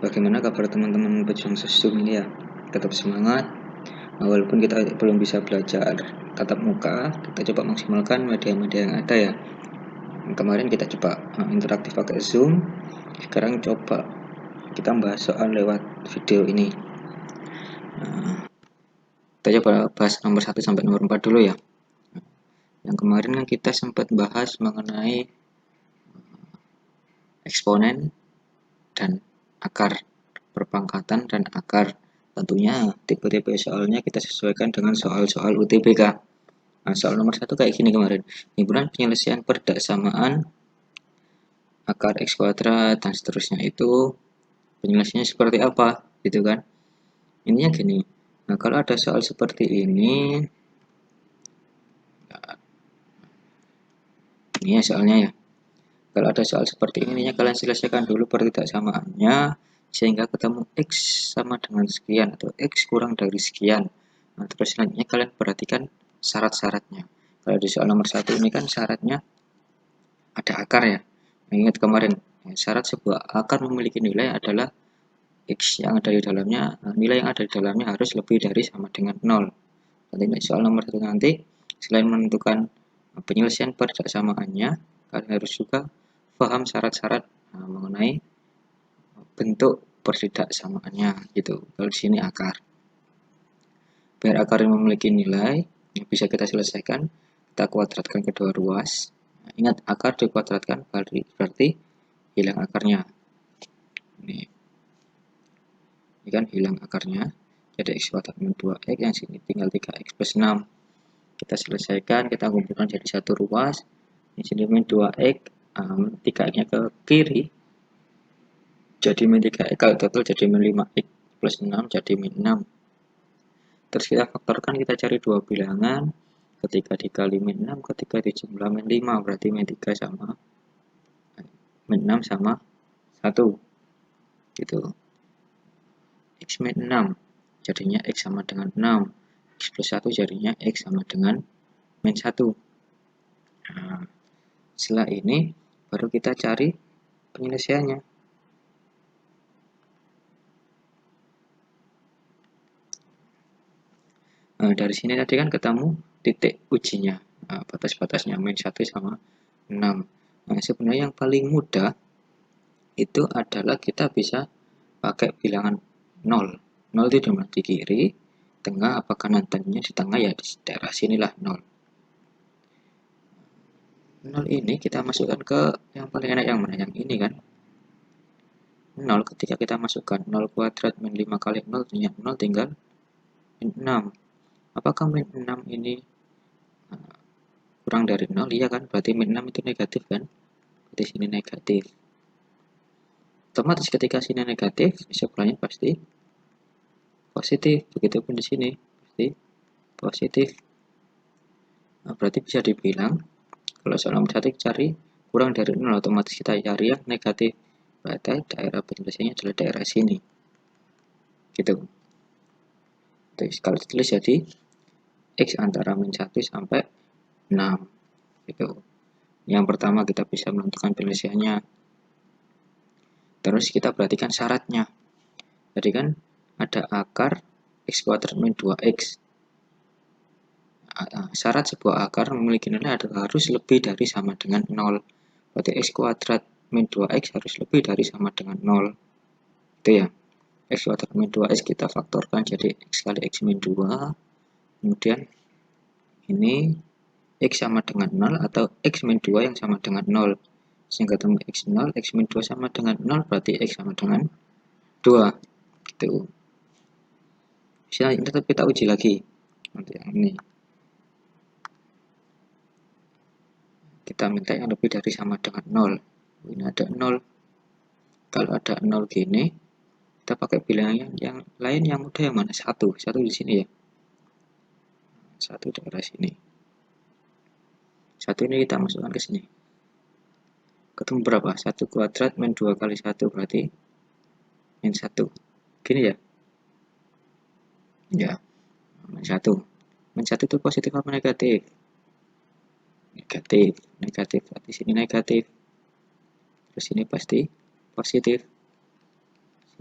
Bagaimana kabar teman-teman pejuang sesum ini ya? Tetap semangat, walaupun kita belum bisa belajar tatap muka, kita coba maksimalkan media-media yang ada ya. Kemarin kita coba interaktif pakai Zoom, sekarang coba kita bahas soal lewat video ini. Kita coba bahas nomor 1 sampai nomor 4 dulu ya. Yang kemarin kan kita sempat bahas mengenai eksponen dan akar, perpangkatan dan akar. Tentunya tipe-tipe soalnya kita sesuaikan dengan soal-soal UTBK. Nah, soal nomor 1 kayak gini kemarin. Himpunan penyelesaian persamaan akar X kuadrat dan seterusnya itu penyelesaiannya seperti apa, gitu kan. Ininya gini. Nah, kalau ada soal seperti ini ya soalnya ya. Kalau ada soal seperti ini, kalian selesaikan dulu pertidaksamaannya sehingga ketemu X sama dengan sekian atau X kurang dari sekian. Nah, terus selanjutnya kalian perhatikan syarat-syaratnya. Kalau di soal nomor 1 ini kan syaratnya ada akar ya. Nah, ingat kemarin, syarat sebuah akar memiliki nilai adalah X yang ada di dalamnya, nilai yang ada di dalamnya harus lebih dari sama dengan 0. Nanti soal nomor 1 nanti, selain menentukan penyelesaian persaksamaannya, kalian harus juga paham syarat-syarat mengenai bentuk pertidaksamaannya gitu. Kalau di sini akar. Biar akar yang memiliki nilai yang bisa kita selesaikan, kita kuadratkan kedua ruas. Nah, ingat akar dikuadratkan berarti hilang akarnya. Ini kan hilang akarnya. Jadi X kuadrat min 2X yang sini tinggal 3X plus 6. Kita selesaikan, kita kumpulkan jadi satu ruas. Di sini min 2X, 3X-nya ke kiri. Jadi min 3X kalau total jadi min 5X plus 6 jadi min 6. Terus kita faktorkan, kita cari dua bilangan. Ketika dikali min 6, ketika dijumlah min 5 berarti min 3 sama min 6 sama 1 gitu. X min 6 jadinya X sama dengan 6, X plus 1 jadinya X sama dengan min 1. Nah, setelah ini baru kita cari penyelesaiannya. Nah, dari sini tadi kan ketemu titik ujinya, batas-batasnya min 1 sama 6. Nah, sebenarnya yang paling mudah itu adalah kita bisa pakai bilangan 0. 0 itu dimana di kiri, tengah, apa kanan, tengahnya di tengah ya di daerah sinilah 0. 0 ini kita masukkan ke yang paling enak yang mana? Yang ini kan. 0 ketika kita masukkan 0 kuadrat min 5 kali 0 tinggal min 6. Apakah min 6 ini kurang dari 0? Iya kan, berarti min 6 itu negatif kan. Berarti sini negatif. Otomatis ketika sini negatif, sebelahnya pasti positif. Begitupun di sini pasti positif. Nah, berarti bisa dibilang kalau soal nomor 1 cari kurang dari 0, otomatis kita cari yang negatif. Berarti daerah penyelesaiannya adalah daerah sini. Gitu. Terus kalau ditulis jadi X antara min 1 sampai 6. Gitu. Yang pertama kita bisa menentukan penyelesaiannya. Terus kita perhatikan syaratnya. Jadi kan ada akar X kuadrat min 2X. Syarat sebuah akar memiliki nilai adalah harus lebih dari sama dengan 0. Berarti X kuadrat min 2X harus lebih dari sama dengan 0. Itu ya. X kuadrat min 2X kita faktorkan jadi X kali X min 2. Kemudian ini X sama dengan 0 atau X min 2 yang sama dengan 0. Sehingga ketemu X0, X min 2 sama dengan 0 berarti X sama dengan 2. Gitu. Bisa ini tetap kita uji lagi. Nanti yang ini. Kita minta yang lebih dari sama dengan 0. Ini ada 0. Kalau ada 0 gini, kita pakai bilangan yang lain yang mudah yang mana? 1 di sini ya. 1 daerah sini. 1 ini kita masukkan ke sini. Ketemu berapa? 1 kuadrat min 2 kali 1 berarti min 1. Gini ya? Ya, min 1. Min 1 itu positif apa negatif? Negatif. Negatif. Berarti sini negatif. Terus ini pasti positif.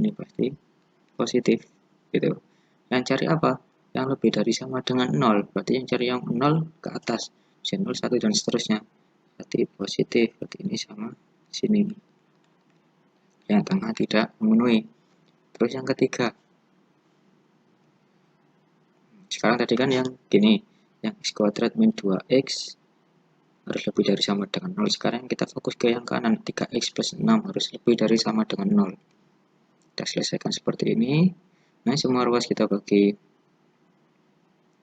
ini pasti positif gitu. Yang cari apa? Yang lebih dari sama dengan 0, berarti yang cari yang 0 ke atas, bisa 0, 1 dan seterusnya, berarti positif, berarti ini sama sini. Yang tengah tidak memenuhi. Terus yang ketiga, sekarang tadi kan yang gini, yang x kuadrat min 2x harus lebih dari sama dengan 0. Sekarang kita fokus ke yang kanan, 3x plus 6 harus lebih dari sama dengan 0. Kita selesaikan seperti ini. Nah, semua ruas kita bagi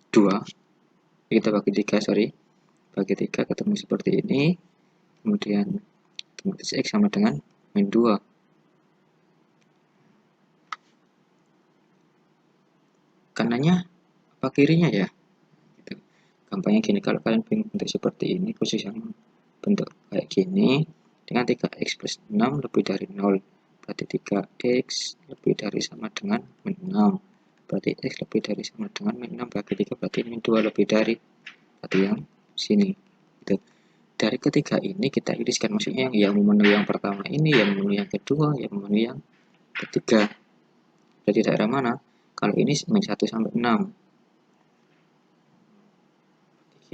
2, kita bagi 3, sorry, bagi 3 ketemu seperti ini. Kemudian otomatis x sama dengan min 2. Kanannya apa kirinya ya? Gitu. Gampangnya gini, kalau kalian pengen bentuk seperti ini, khusus yang bentuk kayak gini, dengan 3x plus 6 lebih dari 0, berarti 3x lebih dari sama dengan min 6, berarti x lebih dari sama dengan min 6 bagi 3, berarti min 2 lebih dari, berarti yang sini gitu. Dari ketiga ini kita iriskan, maksudnya yang memenuhi yang pertama ini, yang memenuhi yang kedua, yang memenuhi yang ketiga. Dari daerah mana? Kalau ini min 1 sampai 6,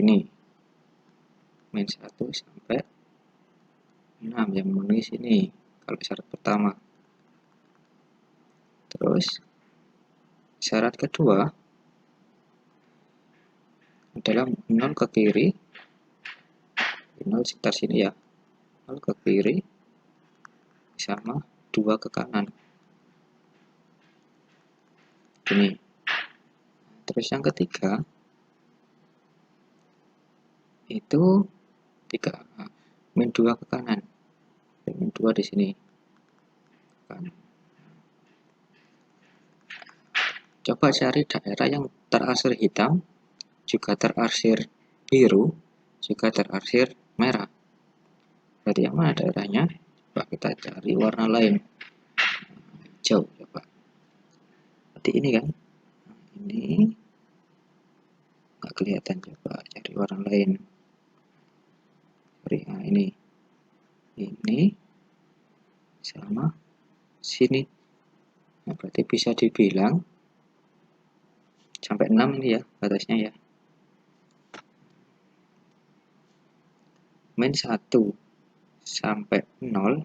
ini min 1 sampai 6 yang memenuhi sini kalau syarat pertama. Terus syarat kedua adalah 0 ke kiri, 0 sekitar sini ya, 0 ke kiri sama 2 ke kanan ini. Terus yang ketiga itu 3 min 2 ke kanan, min 2 di sini kanan. Coba cari daerah yang terarsir hitam, juga terarsir biru, juga terarsir merah. Berarti yang mana daerahnya? Coba kita cari warna lain, hijau coba. Berarti ini kan, ini nggak kelihatan, coba cari warna lain. Nah, ini sama sini. Nah, berarti bisa dibilang sampai 6 ini ya batasnya ya. Min 1 sampai 0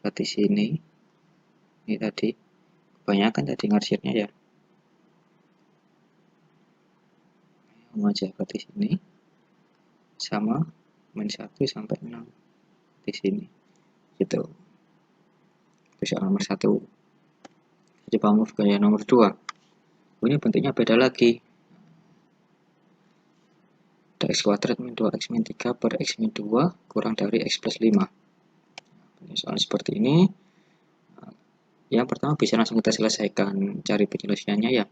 berarti sini. Ini tadi kebanyakan tadi ngarsirnya ya. Aja berarti sini sama min 1 sampai 6 di sini. Gitu. Itu soal nomor 1. Coba move ke yang nomor 2. Ini bentuknya beda lagi. Ada x kuadrat min 2x min 3 per x min 2 kurang dari x plus 5. Ini soal seperti ini. Yang pertama bisa langsung kita selesaikan, cari penyelesaiannya ya.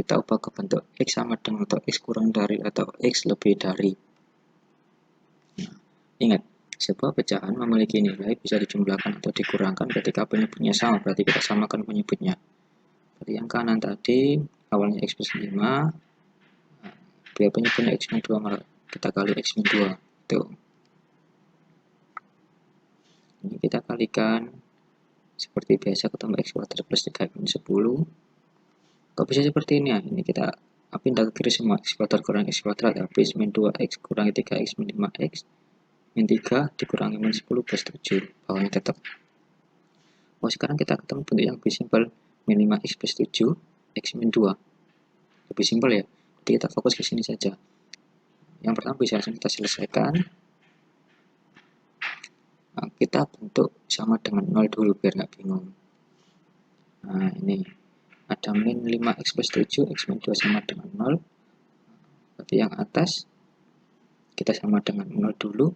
Kita ubah ke bentuk x sama dengan atau x kurang dari atau x lebih dari. Nah, ingat, sebuah pecahan memiliki nilai bisa dijumlahkan atau dikurangkan ketika penyebutnya sama, berarti kita samakan penyebutnya. Jadi yang kanan tadi awalnya x plus 5, biar penyebutnya x min 2 malah kita kali x min 2. Tuh. Ini kita kalikan seperti biasa, ketemu x kuadrat plus 3x min 10. Kok bisa seperti ini ya? Ini kita pindah ke kiri semua, x kuadrat kurang x kuadrat habis min 2x kurangi 3x min 5x min 3 dikurangi min 10 plus 7, bawahnya tetap. Oh, sekarang kita ketemu bentuk yang lebih simpel, min 5x plus 7 x min 2. Lebih simpel ya, jadi kita fokus ke sini saja. Yang pertama bisa langsung kita selesaikan. Nah, kita bentuk sama dengan 0 dulu biar nggak bingung. Nah, ini ada min 5x plus 7 x min 2 sama dengan 0. Berarti yang atas kita sama dengan 0 dulu.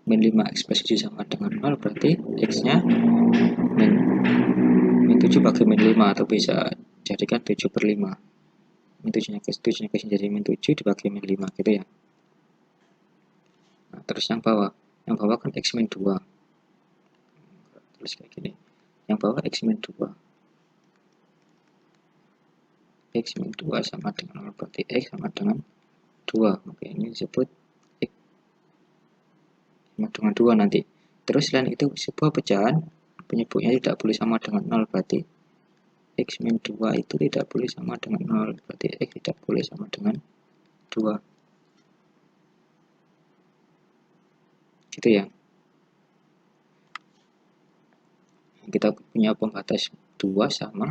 Min 5x plus 7 sama dengan 0, berarti x-nya min 7 bagi min 5, atau bisa jadikan 7 per 5. Min 7-nya ke 7-nya ke sini jadi min 7 dibagi min 5 gitu ya. Nah, terus yang bawah kan x min 2. Terus kayak gini. Yang bawah x min 2. X min 2 sama dengan 0, berarti x sama dengan 2. Oke, ini disebut x sama dengan 2 nanti. Terus selain itu, sebuah pecahan penyebutnya tidak boleh sama dengan 0, berarti X min 2 itu tidak boleh sama dengan 0, berarti X tidak boleh sama dengan 2. Gitu ya. Kita punya pembatas 2 sama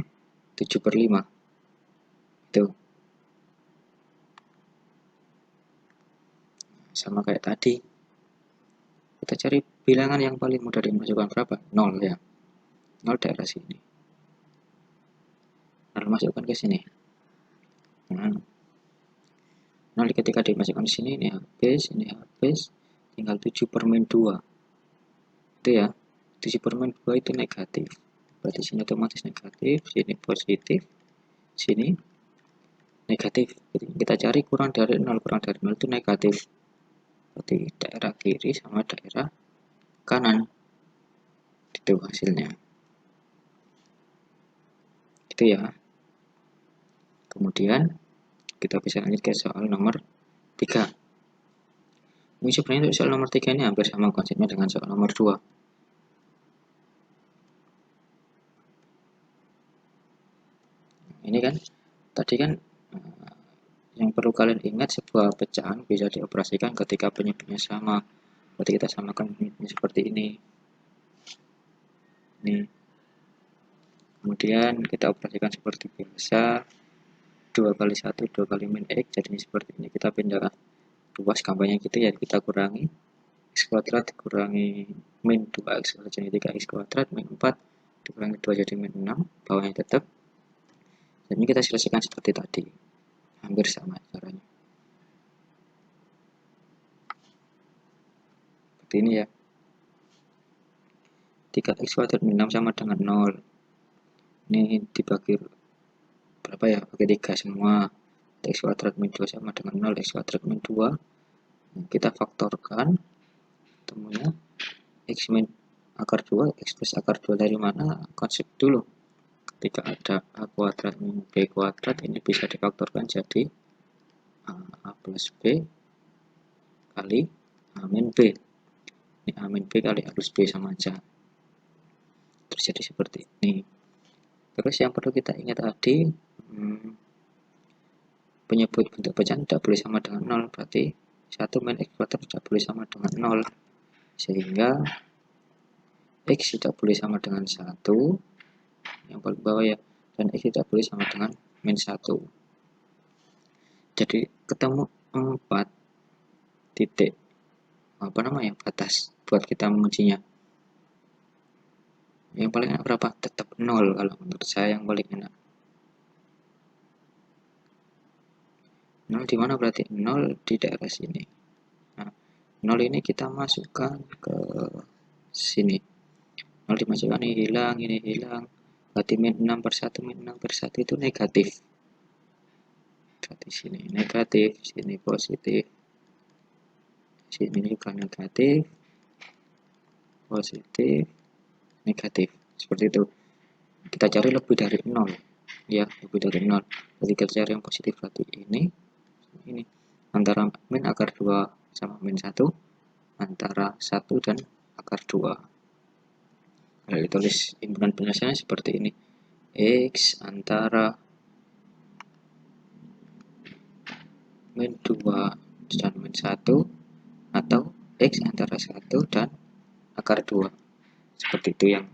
7/5. Itu. Sama kayak tadi. Kita cari bilangan yang paling mudah dimasukkan berapa? 0 ya. 0 daerah sini. 0 masukkan ke sini. Nah, 0 ketika dimasukkan ke sini, ini habis, tinggal 7/2. Itu ya. 7/2 itu negatif. Berarti sini otomatis negatif, sini positif, sini negatif. Jadi kita cari kurang dari 0 itu negatif. Berarti daerah kiri sama daerah kanan. Itu hasilnya. Itu ya. Kemudian kita bisa lanjut ke soal nomor 3. Ini sebenarnya untuk soal nomor 3 ini hampir sama konsepnya dengan soal nomor 2. Ini kan tadi kan yang perlu kalian ingat, sebuah pecahan bisa dioperasikan ketika penyebutnya sama. Berarti kita samakan penyebutnya seperti ini. Kemudian kita operasikan seperti biasa, 2 kali 1, 2 kali min X, jadi seperti ini. Kita pindah ruas gambarnya gitu ya, kita kurangi X kuadrat dikurangi min 2X jadi 3X kuadrat, min 4 dikurangi 2 jadi min 6, bawahnya tetap. Dan ini kita selesaikan seperti tadi, hampir sama caranya. Seperti ini ya. 3X kuadrat min 6 sama dengan 0. Ini dibagi berapa ya? Bagi 3 semua. X kuadrat min 2 sama dengan 0, X kuadrat min 2. Kita faktorkan, temunya X min akar 2, X plus akar 2 dari mana? Konsep dulu. Ketika ada A kuadrat min B kuadrat, ini bisa difaktorkan jadi A plus B kali A min B. Ini A min B kali A plus B sama aja. Terus jadi seperti ini. Terus yang perlu kita ingat tadi, penyebut bentuk pecahan tidak boleh sama dengan 0, berarti 1 min X kuadrat tidak boleh sama dengan 0. Sehingga X tidak boleh sama dengan 1, yang paling bawah ya, dan X tidak boleh sama dengan min 1. Jadi ketemu 4 titik batas buat kita mengujinya. Yang paling enak berapa? Tetap 0 kalau menurut saya yang paling enak. 0 di mana berarti? 0 di daerah sini. Nah, 0 ini kita masukkan ke sini. 0 dimasukkan, ini hilang. Berarti min 6/1, min 6/1 itu negatif. Berarti sini negatif, sini positif. Sini juga negatif, positif, negatif. Seperti itu. Kita cari lebih dari 0. Ya, lebih dari 0. Jadi kita cari yang positif, berarti ini antara min akar 2 sama min 1, antara 1 dan akar 2. Kalau ditulis himpunan penyelesaiannya seperti ini, X antara min 2 dan min 1, atau X antara 1 dan akar 2. Seperti itu yang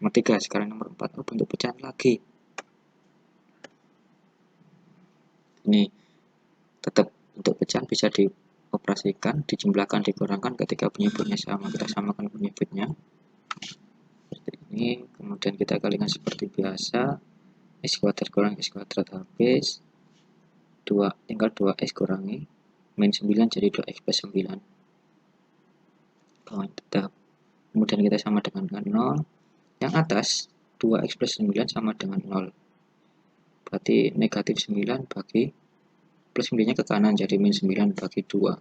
nomor 3. Sekarang nomor 4, bentuk pecahan lagi. Ini tetap bentuk pecahan bisa dioperasikan, dijumlahkan, dikurangkan ketika penyebutnya sama. Kita samakan penyebutnya seperti ini. Kemudian kita kalikan seperti biasa, X kuadrat kurang X kuadrat habis, tinggal 2X kurangi min 9 jadi 2X plus 9. Tetap. Kemudian kita sama dengan 0. Yang atas 2X plus 9 sama dengan 0. Berarti negatif 9 bagi plus 9 nya ke kanan jadi min 9 bagi 2.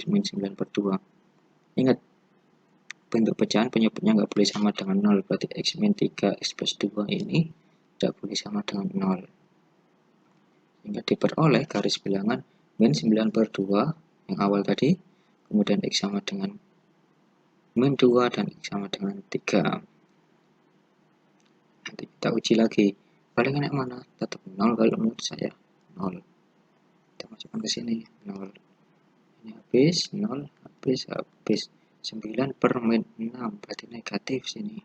Min 9/2. Ingat, bentuk pecahan penyebutnya nggak boleh sama dengan 0. Berarti X min 3 X plus 2 ini tidak boleh sama dengan 0. Sehingga diperoleh garis bilangan min 9/2 yang awal tadi. Kemudian X sama dengan min 2 dan X sama dengan 3. nanti kita uji lagi. Paling enak mana? Tetap 0 kalau menurut saya. 0. Kita masukkan ke sini 0. Ini habis 0, habis 9 per min 6 berarti negatif sini.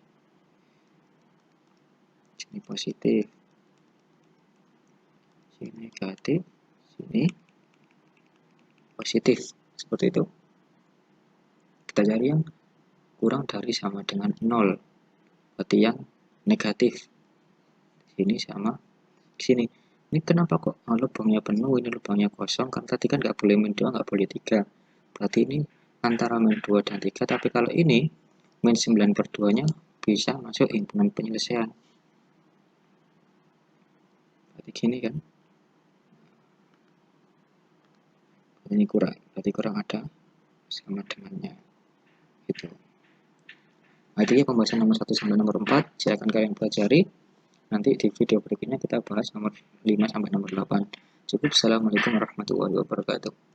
Sini positif. Sini negatif, sini positif. Seperti itu. Kita cari yang kurang dari sama dengan 0. Berarti yang negatif. Sini sama sini. Ini kenapa kok lubangnya penuh, ini lubangnya kosong? Kan tadi kan nggak boleh min 2, nggak boleh 3. Berarti ini antara min 2 dan 3. Tapi kalau ini min 9 per 2-nya bisa masuk himpunan penyelesaian. Berarti gini kan. Ini kurang, berarti kurang ada sama dengannya. Gitu. Nah, itu ya pembahasan nomor 1 sampai nomor 4. Saya akan kalian pelajari. Nanti di video berikutnya kita bahas nomor 5 sampai nomor 8. Cukup. Assalamualaikum warahmatullahi wabarakatuh.